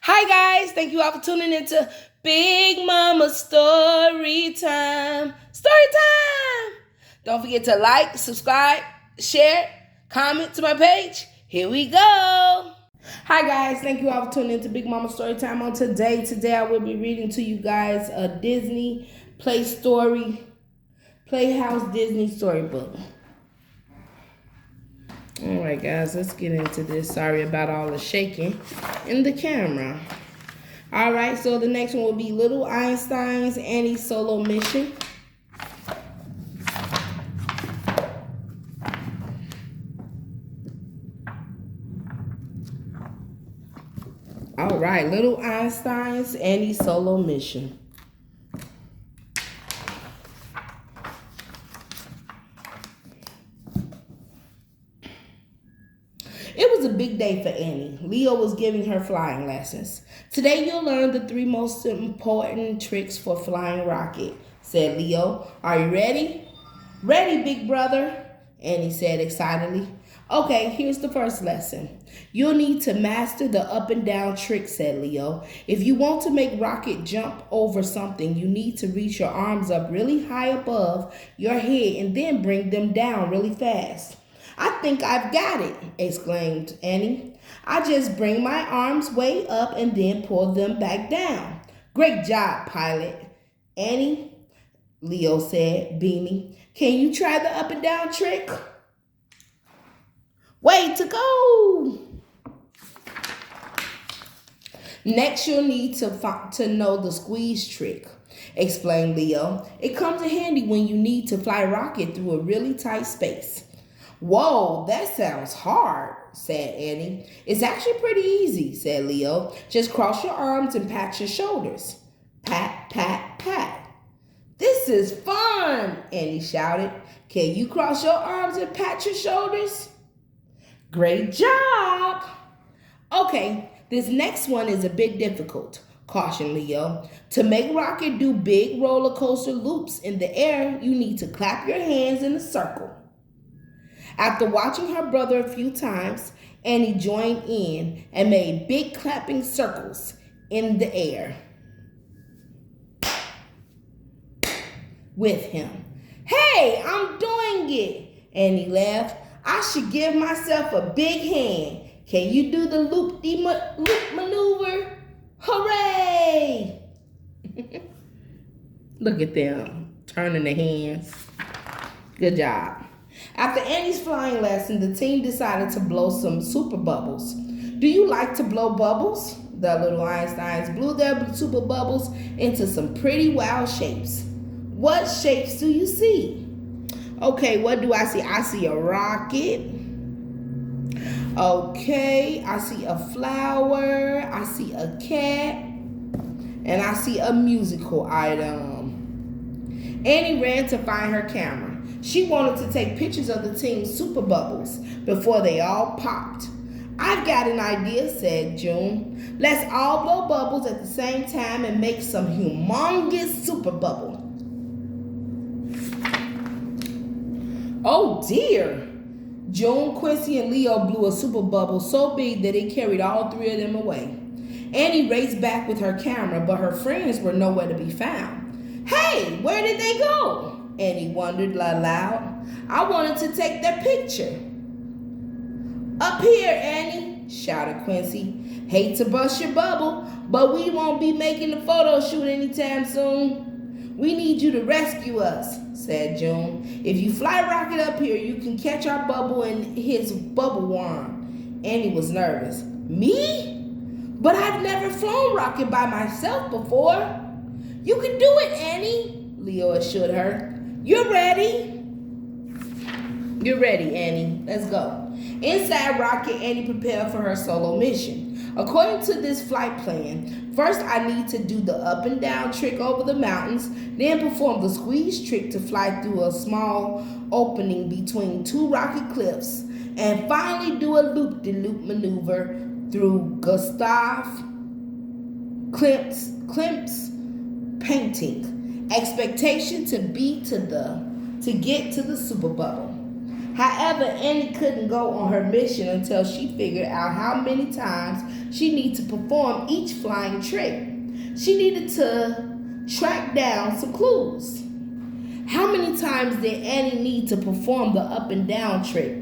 Hi guys, thank you all for tuning into Big Mama Story Time. Story time! Don't forget to like, subscribe, share, comment to my page. Here we go. Hi guys, thank you all for tuning into Big Mama Story Time on today. Today I will be reading to you guys a Disney Playhouse Disney storybook. All right, guys, let's get into this. Sorry about all the shaking in the camera. All right, so the next one will be Little Einstein's Annie Solo Mission. All right, Little Einstein's Annie Solo Mission. It was a big day for Annie. Leo was giving her flying lessons. Today you'll learn the 3 most important tricks for flying a rocket, said Leo. Are you ready? Ready, big brother, Annie said excitedly. Okay, here's the first lesson. You'll need to master the up and down trick, said Leo. If you want to make Rocket jump over something, you need to reach your arms up really high above your head and then bring them down really fast. I think I've got it, exclaimed Annie. I just bring my arms way up and then pull them back down. Great job, pilot. Annie, Leo said, beaming. Can you try the up and down trick? Way to go! Next, you'll need to know the squeeze trick, explained Leo. It comes in handy when you need to fly a rocket through a really tight space. Whoa, that sounds hard, said Annie. It's actually pretty easy, said Leo. Just cross your arms and pat your shoulders. Pat, pat, pat. This is fun, Annie shouted. Can you cross your arms and pat your shoulders? Great job! Okay, this next one is a bit difficult, cautioned Leo. To make Rocket do big roller coaster loops in the air, you need to clap your hands in a circle. After watching her brother a few times, Annie joined in and made big clapping circles in the air with him. Hey, I'm doing it, Annie laughed. I should give myself a big hand. Can you do the loop maneuver? Hooray! Look at them, turning their hands. Good job. After Annie's flying lesson, the team decided to blow some super bubbles. Do you like to blow bubbles? The little Einsteins blew their super bubbles into some pretty wild shapes. What shapes do you see? Okay, what do I see? I see a rocket. Okay, I see a flower. I see a cat. And I see a musical item. Annie ran to find her camera. She wanted to take pictures of the team's super bubbles before they all popped. I've got an idea, said June. Let's all blow bubbles at the same time and make some humongous super bubble. Oh dear! June, Quincy, and Leo blew a super bubble so big that it carried all 3 of them away. Annie raced back with her camera, but her friends were nowhere to be found. Hey, where did they go? Annie wondered aloud. I wanted to take their picture. Up here, Annie, shouted Quincy. Hate to bust your bubble, but we won't be making a photo shoot anytime soon. We need you to rescue us, said June. If you fly Rocket up here, you can catch our bubble in his bubble worm. Annie was nervous. Me? But I've never flown Rocket by myself before. You can do it, Annie, Leo assured her. You're ready? You're ready, Annie. Let's go. Inside Rocket, Annie prepared for her solo mission. According to this flight plan, first I need to do the up and down trick over the mountains, then perform the squeeze trick to fly through a small opening between 2 rocky cliffs, and finally do a loop-de-loop maneuver through Gustav Klimt's painting. Expectation to get to the super bubble. However, Annie couldn't go on her mission until she figured out how many times she needed to perform each flying trick. She needed to track down some clues. How many times did Annie need to perform the up and down trick?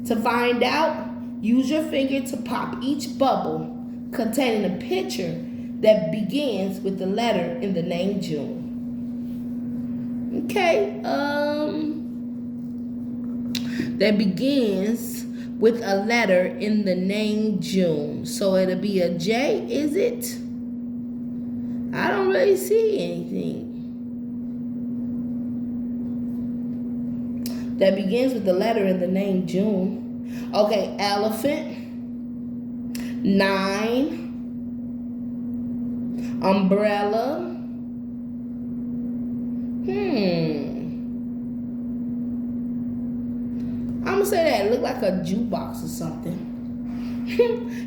To find out, use your finger to pop each bubble containing a picture that begins with the letter in the name June. Okay, that begins with a letter in the name June. So it'll be a J, is it? I don't really see anything. That begins with the letter in the name June. Okay, elephant. 9. Umbrella. I'm gonna say that it looked like a jukebox or something.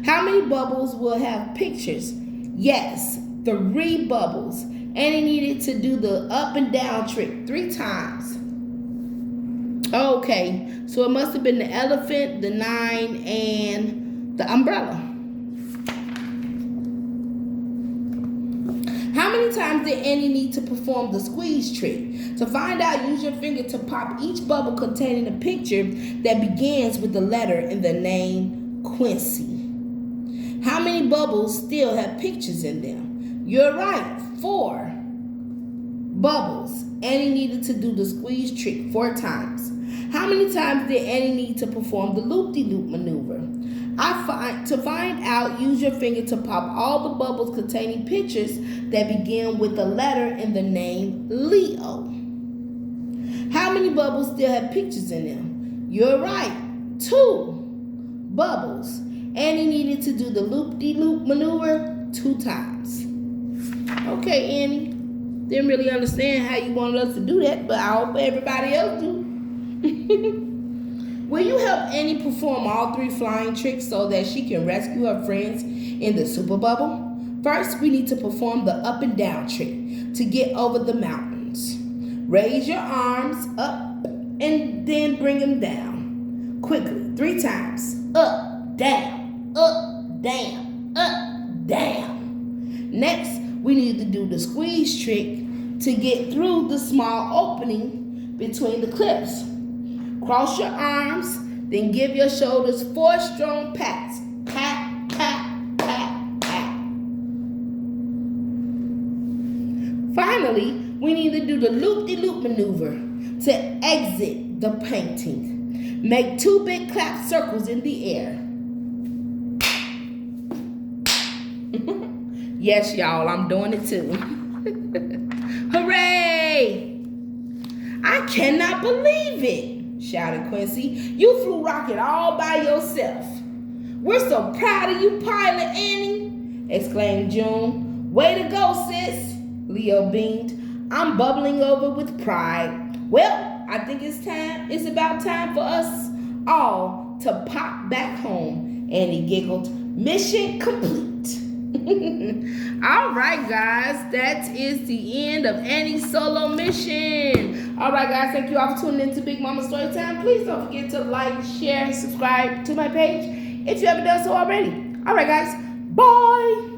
How many bubbles will have pictures? Yes, 3 bubbles. And it needed to do the up and down trick 3 times. Okay, so it must have been the elephant, the 9, and the umbrella. How many times did Annie need to perform the squeeze trick? To find out, use your finger to pop each bubble containing a picture that begins with the letter in the name Quincy. How many bubbles still have pictures in them? You're right, 4 bubbles. Annie needed to do the squeeze trick 4 times. How many times did Annie need to perform the loop-de-loop maneuver? To find out, use your finger to pop all the bubbles containing pictures that begin with the letter in the name Leo. How many bubbles still have pictures in them? You're right, 2 bubbles. Annie needed to do the loop-de-loop maneuver 2 times. Okay, Annie. Didn't really understand how you wanted us to do that, but I hope everybody else do. Will you help Annie perform all 3 flying tricks so that she can rescue her friends in the super bubble? First, we need to perform the up and down trick to get over the mountains. Raise your arms up and then bring them down. Quickly, 3 times. Up, down, up, down, up, down. Next, we need to do the squeeze trick to get through the small opening between the cliffs. Cross your arms, then give your shoulders 4 strong pats. Pat, pat, pat, pat. Finally, we need to do the loop-de-loop maneuver to exit the painting. Make 2 big clap circles in the air. Yes, y'all, I'm doing it too. Hooray! I cannot believe it, shouted Quincy. You flew rocket all by yourself. We're so proud of you, Pilot Annie, exclaimed June. Way to go, sis, Leo beamed. I'm bubbling over with pride. Well, I think it's about time for us all to pop back home, Annie giggled. Mission complete. All right, guys, that is the end of Annie's solo mission. All right, guys, thank you all for tuning in to Big Mama Storytime. Please don't forget to like, share, and subscribe to my page if you haven't done so already. All right, guys, bye.